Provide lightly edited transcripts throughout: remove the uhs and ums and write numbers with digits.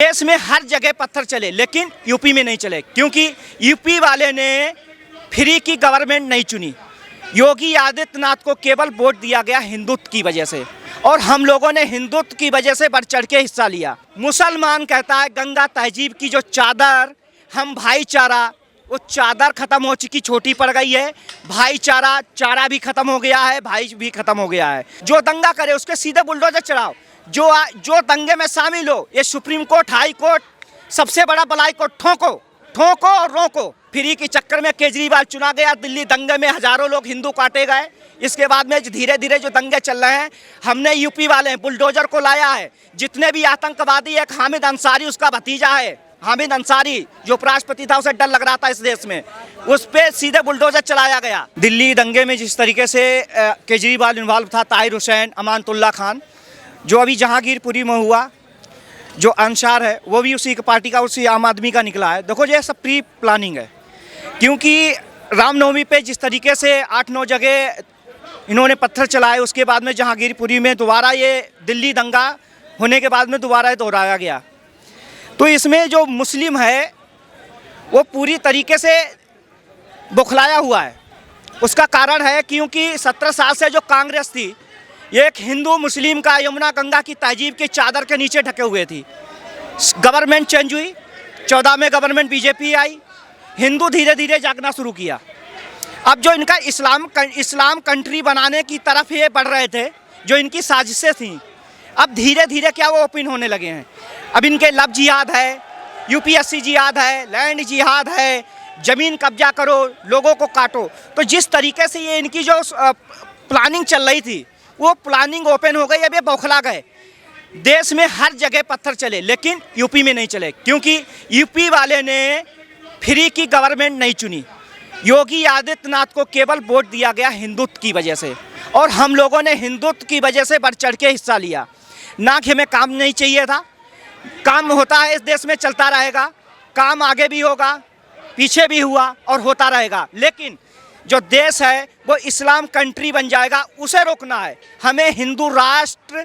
देश में हर जगह पत्थर चले, लेकिन यूपी में नहीं चले, क्योंकि यूपी वाले ने फ्री की गवर्नमेंट नहीं चुनी। योगी आदित्यनाथ को केवल वोट दिया गया हिंदुत्व की वजह से, और हम लोगों ने हिंदुत्व की वजह से बढ़ चढ़ के हिस्सा लिया। मुसलमान कहता है गंगा तहजीब की जो चादर, हम भाईचारा, वो चादर खत्म हो चुकी, छोटी पड़ गई है। भाईचारा, चारा भी खत्म हो गया है, भाई भी खत्म हो गया है। जो दंगा करे उसके सीधे बुलडोजर चढ़ाओ। जो दंगे में शामिल हो, ये सुप्रीम कोर्ट, हाई कोर्ट, सबसे बड़ा बलाई को ठोको, ठोको और रोको। फ्री के चक्कर में केजरीवाल चुना गया, दिल्ली दंगे में हजारों लोग हिंदू काटे गए। इसके बाद में धीरे धीरे जो दंगे चल रहे हैं, हमने यूपी वाले बुलडोजर को लाया है। जितने भी आतंकवादी, एक हामिद अंसारी उसका भतीजा है, हामिद अंसारी जो उपराष्ट्रपति था, उसे डर लग रहा था इस देश में, उस पर सीधे बुलडोजर चलाया गया। दिल्ली दंगे में जिस तरीके से केजरीवाल इन्वॉल्व था, ताहिर हुसैन, अमानतुल्लाह खान, जो अभी जहांगीरपुरी में हुआ, जो अंसार है वो भी उसी पार्टी का, उसी आम आदमी का निकला है। देखो ये सब प्री प्लानिंग है, क्योंकि रामनवमी पे जिस तरीके से 8-9 जगह इन्होंने पत्थर चलाए, उसके बाद में जहांगीरपुरी में दोबारा ये दिल्ली दंगा होने के बाद में दोबारा दोहराया गया। तो इसमें जो मुस्लिम है वो पूरी तरीके से बौखलाया हुआ है। उसका कारण है क्योंकि 17 साल से जो कांग्रेस थी, ये एक हिंदू मुस्लिम का यमुना गंगा की तहजीब की चादर के नीचे ढके हुए थी। गवर्नमेंट चेंज हुई, 14 में गवर्नमेंट बीजेपी आई, हिंदू धीरे धीरे जागना शुरू किया। अब जो इनका इस्लाम कंट्री बनाने की तरफ ये बढ़ रहे थे, जो इनकी साजिशें थीं, अब धीरे धीरे क्या वो ओपन होने लगे हैं। अब इनके लव जिहाद है, यूपीएससी जिहाद है, लैंड जिहाद है, ज़मीन कब्जा करो, लोगों को काटो। तो जिस तरीके से ये इनकी जो प्लानिंग चल रही थी, वो प्लानिंग ओपन हो गई। अब ये बौखला गए। देश में हर जगह पत्थर चले, लेकिन यूपी में नहीं चले, क्योंकि यूपी वाले ने फ्री की गवर्नमेंट नहीं चुनी। योगी आदित्यनाथ को केवल वोट दिया गया हिंदुत्व की वजह से, और हम लोगों ने हिंदुत्व की वजह से बढ़ चढ़ के हिस्सा लिया। ना कि हमें काम नहीं चाहिए था, काम होता है इस देश में, चलता रहेगा, काम आगे भी होगा, पीछे भी हुआ और होता रहेगा। लेकिन जो देश है वो इस्लाम कंट्री बन जाएगा, उसे रोकना है। हमें हिंदू राष्ट्र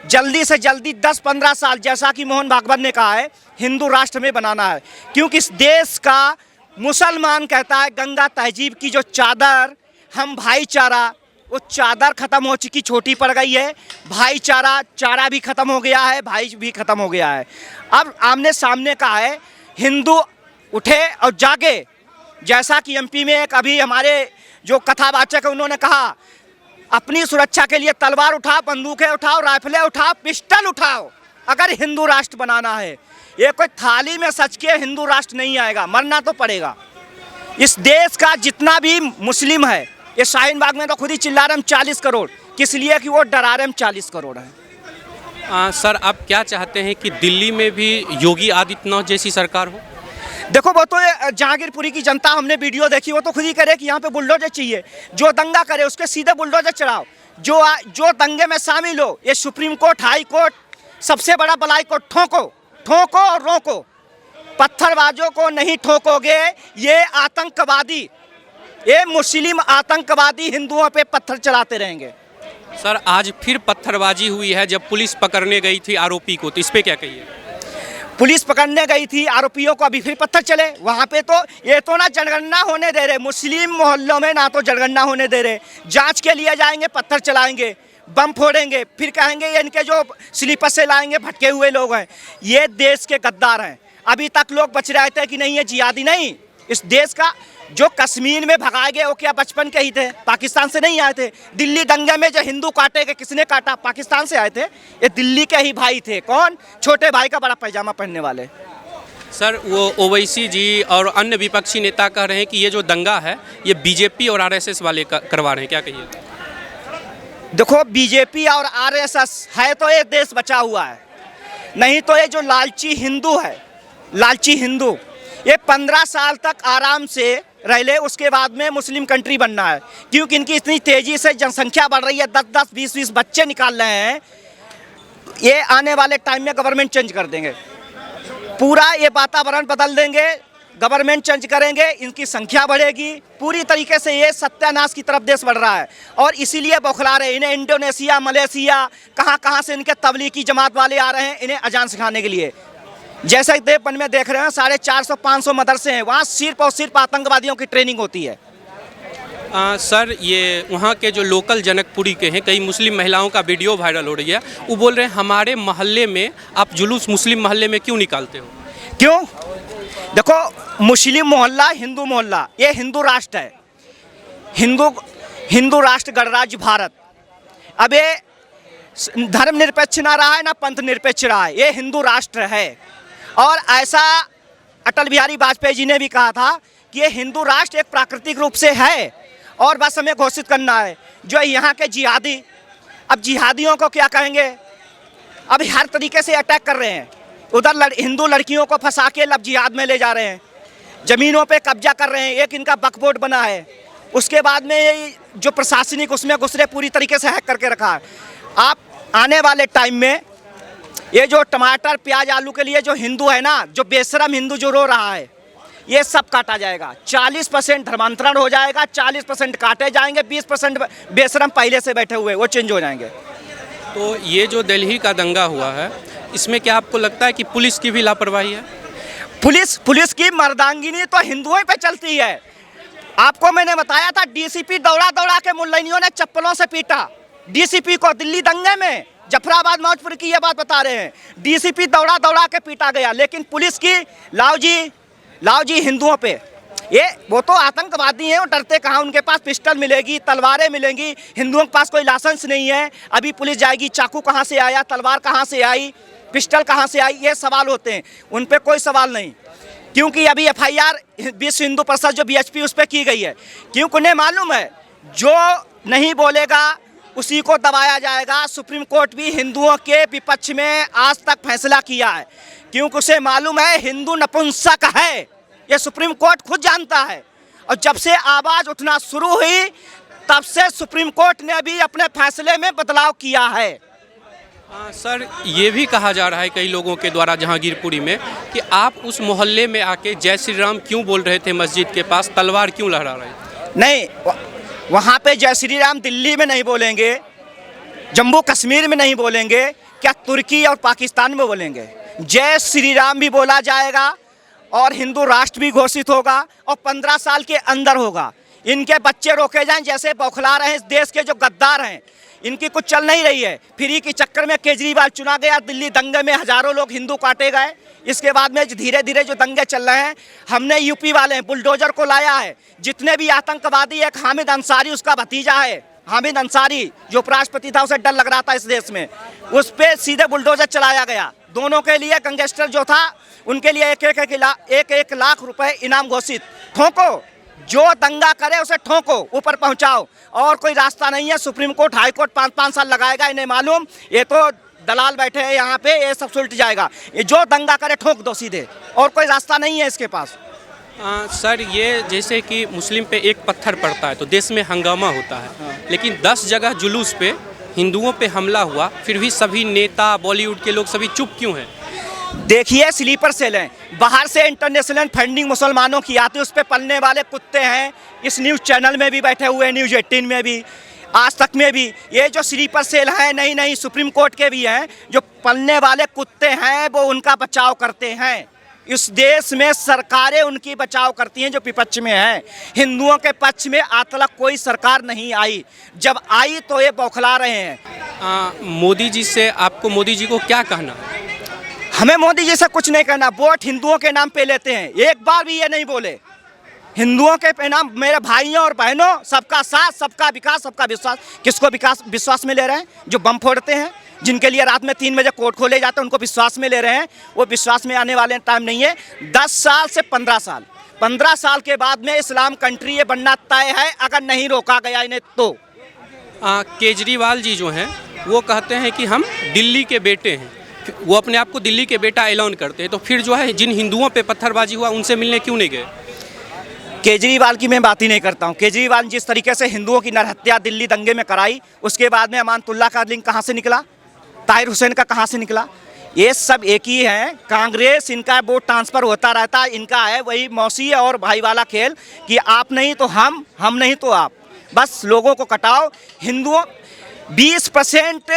जल्दी से जल्दी 10-15 साल, जैसा कि मोहन भागवत ने कहा है, हिंदू राष्ट्र में बनाना है। क्योंकि इस देश का मुसलमान कहता है गंगा तहजीब की जो चादर, हम भाईचारा, वो चादर खत्म हो चुकी, छोटी पड़ गई है। भाईचारा, चारा भी खत्म हो गया है, भाई भी खत्म हो गया है। अब आमने सामने का है, हिंदू उठे और जागे। जैसा कि एमपी में एक अभी हमारे जो कथावाचक है, उन्होंने कहा अपनी सुरक्षा के लिए तलवार उठाओ, बंदूकें उठाओ, राइफलें उठाओ, पिस्टल उठाओ, अगर हिंदू राष्ट्र बनाना है। ये कोई थाली में सच के हिंदू राष्ट्र नहीं आएगा, मरना तो पड़ेगा। इस देश का जितना भी मुस्लिम है, ये शाहीन बाग में तो खुद ही चिल्ला रहे हम 40 करोड़, किस लिए कि वो डरा रहे हम 40 करोड़ है। सर, आप क्या चाहते हैं कि दिल्ली में भी योगी आदित्यनाथ जैसी सरकार हो? देखो, वो तो जहांगीरपुरी की जनता, हमने वीडियो देखी, वो तो खुद ही करे कि यहाँ पे बुलडोजर चाहिए। जो दंगा करे उसके सीधे बुलडोजर चढ़ाओ। जो दंगे में शामिल हो, ये सुप्रीम कोर्ट, हाई कोर्ट, सबसे बड़ा बलाई को ठोको, ठोको और रोको। पत्थरबाजों को नहीं ठोकोगे, ये आतंकवादी, ये मुस्लिम आतंकवादी हिंदुओं पे पत्थर चलाते रहेंगे। सर, आज फिर पत्थरबाजी हुई है जब पुलिस पकड़ने गई थी आरोपी को, तो इस पे क्या कहिए? पुलिस पकड़ने गई थी आरोपियों को, अभी फिर पत्थर चले वहाँ पे। तो ये तो ना जनगणना होने दे रहे, मुस्लिम मोहल्लों में ना तो जनगणना होने दे रहे। जांच के लिए जाएंगे, पत्थर चलाएंगे, बम फोड़ेंगे, फिर कहेंगे ये इनके जो स्लीपर से लाएंगे भटके हुए लोग हैं। ये देश के गद्दार हैं। अभी तक लोग बच रहे थे कि नहीं ये जिहादी नहीं, इस देश का जो कश्मीर में भगाए गए वो क्या बचपन के ही थे, पाकिस्तान से नहीं आए थे। दिल्ली दंगे में जो हिंदू काटे गए, किसने काटा? पाकिस्तान से आए थे। ये दिल्ली के ही भाई थे। कौन? छोटे भाई का बड़ा पैजामा पहनने वाले। सर, वो ओवैसी जी और अन्य विपक्षी नेता कह रहे हैं कि ये जो दंगा है ये बीजेपी और आरएसएस वाले करवा रहे हैं, क्या कहिए? देखो, बीजेपी और आरएसएस है तो एक देश बचा हुआ है, नहीं तो ये जो लालची हिंदू है, लालची हिंदू, ये 15 साल तक आराम से रह ले, उसके बाद में मुस्लिम कंट्री बनना है। क्योंकि इनकी इतनी तेज़ी से जनसंख्या बढ़ रही है, 10-10, 20-20 बच्चे निकाल रहे हैं। ये आने वाले टाइम में गवर्नमेंट चेंज कर देंगे, पूरा ये वातावरण बदल देंगे, गवर्नमेंट चेंज करेंगे, इनकी संख्या बढ़ेगी, पूरी तरीके से ये सत्यानाश की तरफ देश बढ़ रहा है। और इसीलिए बौखला रहे। इन्हें इंडोनेशिया, मलेशिया, कहाँ से इनके तबलीगी जमात वाले आ रहे हैं इन्हें अजान सिखाने के लिए। जैसे देवबंद में देख रहे हैं 450-500 मदरसे हैं, वहाँ सिर्फ और सिर्फ आतंकवादियों की ट्रेनिंग होती है। सर ये वहाँ के जो लोकल जनकपुरी के हैं, कई मुस्लिम महिलाओं का वीडियो वायरल हो रही है, वो बोल रहे हैं हमारे मोहल्ले में आप जुलूस मुस्लिम मोहल्ले में क्यों निकालते हो? क्यों? देखो, मुस्लिम मोहल्ला, हिंदू मोहल्ला, ये हिंदू राष्ट्र है। हिंदू राष्ट्र गणराज्य भारत। अब ये धर्मनिरपेक्ष ना रहा है ना पंथ निरपेक्ष रहा है, ये हिंदू राष्ट्र है। और ऐसा अटल बिहारी वाजपेयी जी ने भी कहा था कि ये हिंदू राष्ट्र एक प्राकृतिक रूप से है और बस हमें घोषित करना है। जो यहाँ के जिहादी, अब जिहादियों को क्या कहेंगे, अब हर तरीके से अटैक कर रहे हैं। उधर हिंदू लड़कियों को फंसा के लब जिहाद में ले जा रहे हैं, ज़मीनों पे कब्जा कर रहे हैं। एक इनका वक्फ बोर्ड बना है, उसके बाद में ये जो प्रशासनिक उसमें घुसरे पूरी तरीके से हैक करके रखा है। आप आने वाले टाइम में ये जो टमाटर प्याज आलू के लिए जो हिंदू है ना, जो बेशरम हिंदू जो रो रहा है, ये सब काटा जाएगा। 40% धर्मांतरण हो जाएगा, 40% काटे जाएंगे, 20% बेशरम पहले से बैठे हुए वो चेंज हो जाएंगे। तो ये जो दिल्ली का दंगा हुआ है, इसमें क्या आपको लगता है कि पुलिस की भी लापरवाही है? पुलिस की मर्दांगिनी तो हिंदुओं पे चलती है। आपको मैंने बताया था, डीसीपी दौड़ा दौड़ा के मुल्लैनियों ने चप्पलों से पीटा डीसीपी को दिल्ली दंगे में। जफराबाद मौजपुर की ये बात बता रहे हैं, डीसीपी दौड़ा दौड़ा के पीटा गया। लेकिन पुलिस की लाओ जी हिंदुओं पे, ये वो तो आतंकवादी हैं, वो डरते कहाँ, उनके पास पिस्टल मिलेगी, तलवारें मिलेंगी। हिंदुओं के पास कोई लाइसेंस नहीं है। अभी पुलिस जाएगी, चाकू कहाँ से आया, तलवार कहाँ से आई, पिस्टल कहाँ से आई, ये सवाल होते हैं। उन पर कोई सवाल नहीं, क्योंकि अभी FIR विश्व हिंदू परिषद जो BHP उस पर की गई है, क्योंकि उन्हें मालूम है जो नहीं बोलेगा उसी को दबाया जाएगा। सुप्रीम कोर्ट भी हिंदुओं के विपक्ष में आज तक फैसला किया है, क्योंकि उसे मालूम है हिंदू नपुंसक है, ये सुप्रीम कोर्ट खुद जानता है। और जब से आवाज़ उठना शुरू हुई, तब से सुप्रीम कोर्ट ने भी अपने फैसले में बदलाव किया है। सर ये भी कहा जा रहा है कई लोगों के द्वारा जहांगीरपुरी में कि आप उस मोहल्ले में आके जय श्री राम क्यों बोल रहे थे, मस्जिद के पास तलवार क्यों लहरा रहे थे? नहीं, वहाँ पे जय श्री राम दिल्ली में नहीं बोलेंगे, जम्मू कश्मीर में नहीं बोलेंगे, क्या तुर्की और पाकिस्तान में बोलेंगे? जय श्री राम भी बोला जाएगा और हिंदू राष्ट्र भी घोषित होगा और 15 साल के अंदर होगा। इनके बच्चे रोके जाएं, जैसे बौखला रहे हैं इस देश के जो गद्दार हैं, इनकी कुछ चल नहीं रही है। फ्री के चक्कर में केजरीवाल चुना गया, दिल्ली दंगे में हजारों लोग हिंदू काटे गए। इसके बाद में धीरे धीरे जो दंगे चल रहे हैं, हमने यूपी वाले हैं बुलडोजर को लाया है। जितने भी आतंकवादी, एक हामिद अंसारी उसका भतीजा है, हामिद अंसारी जो उपराष्ट्रपति था, उसे डर लग रहा था इस देश में, उस पर सीधे बुलडोजर चलाया गया। दोनों के लिए गैंगस्टर जो था, उनके लिए एक लाख रुपए इनाम घोषित। ठोको, जो दंगा करे उसे ठोको, ऊपर पहुंचाओ, और कोई रास्ता नहीं है। सुप्रीम कोर्ट, हाई कोर्ट 5-5 साल लगाएगा, इन्हें मालूम, ये तो दलाल बैठे हैं यहाँ पे, ये सब सुलट जाएगा। ये जो दंगा करे ठोक दो सीधे, और कोई रास्ता नहीं है इसके पास। सर ये जैसे कि मुस्लिम पे एक पत्थर पड़ता है तो देश में हंगामा होता है, लेकिन 10 जगह जुलूस पे हिंदुओं पे हमला हुआ, फिर भी सभी नेता, बॉलीवुड के लोग सभी चुप क्यों हैं? देखिए, स्लीपर सेल हैं, बाहर से इंटरनेशनल फंडिंग मुसलमानों की आती है, उस पर पलने वाले कुत्ते हैं। इस न्यूज़ चैनल में भी बैठे हुए हैं, न्यूज़ 18 में भी, आज तक में भी। ये जो स्लीपर सेल हैं, नहीं सुप्रीम कोर्ट के भी हैं, जो पलने वाले कुत्ते हैं, वो उनका बचाव करते हैं। इस देश में सरकारें उनकी बचाव करती हैं जो विपक्ष में हैं। हिंदुओं के पक्ष में आज तक कोई सरकार नहीं आई, जब आई तो ये बौखला रहे हैं। मोदी जी से आपको, मोदी जी को क्या कहना है? हमें मोदी जी से कुछ नहीं कहना। वोट हिंदुओं के नाम पे लेते हैं, एक बार भी ये नहीं बोले हिंदुओं के नाम, मेरे भाइयों और बहनों, सबका साथ, सबका विकास, सबका विश्वास। किसको विश्वास में ले रहे हैं? जो बम फोड़ते हैं, जिनके लिए रात में 3 बजे कोर्ट खोले जाते हैं, उनको विश्वास में ले रहे हैं। वो विश्वास में आने वाले टाइम नहीं है। 10 साल से 15 साल के बाद में इस्लाम कंट्री ये बनना तय है, अगर नहीं रोका गया इन्हें तो। केजरीवाल जी जो हैं वो कहते हैं कि हम दिल्ली के बेटे हैं, वो अपने आप को दिल्ली के बेटा ऐलान करते हैं, तो फिर जो है जिन हिंदुओं पे पत्थरबाजी हुआ उनसे मिलने क्यों नहीं गए? केजरीवाल की मैं बात ही नहीं करता हूँ। केजरीवाल जिस तरीके से हिंदुओं की नरहत्या दिल्ली दंगे में कराई, उसके बाद में अमानतुल्लाह का लिंक कहाँ से निकला, ताहिर हुसैन का कहाँ से निकला? ये सब एक ही हैं। कांग्रेस, इनका वोट ट्रांसफ़र होता रहता है, इनका है वही मौसी और भाई वाला खेल कि आप नहीं तो हम नहीं तो आप, बस लोगों को कटाओ। हिंदुओं 20%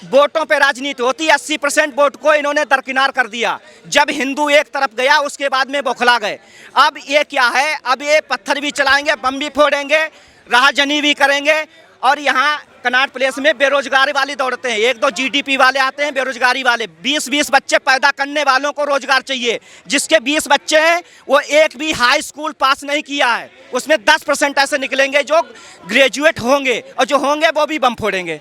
वोटों पे राजनीति होती है। 80% वोट को इन्होंने दरकिनार कर दिया। जब हिंदू एक तरफ गया उसके बाद में बौखला गए। अब ये क्या है, अब ये पत्थर भी चलाएंगे, बम भी फोड़ेंगे, राहजनी भी करेंगे। और यहाँ कनॉट प्लेस में बेरोजगारी वाले दौड़ते हैं, 1-2 जीडीपी वाले आते हैं, बेरोजगारी वाले। 20-20 बच्चे पैदा करने वालों को रोजगार चाहिए। जिसके 20 बच्चे हैं वो एक भी हाई स्कूल पास नहीं किया है, उसमें 10% ऐसे निकलेंगे जो ग्रेजुएट होंगे, और जो होंगे वो भी बम फोड़ेंगे।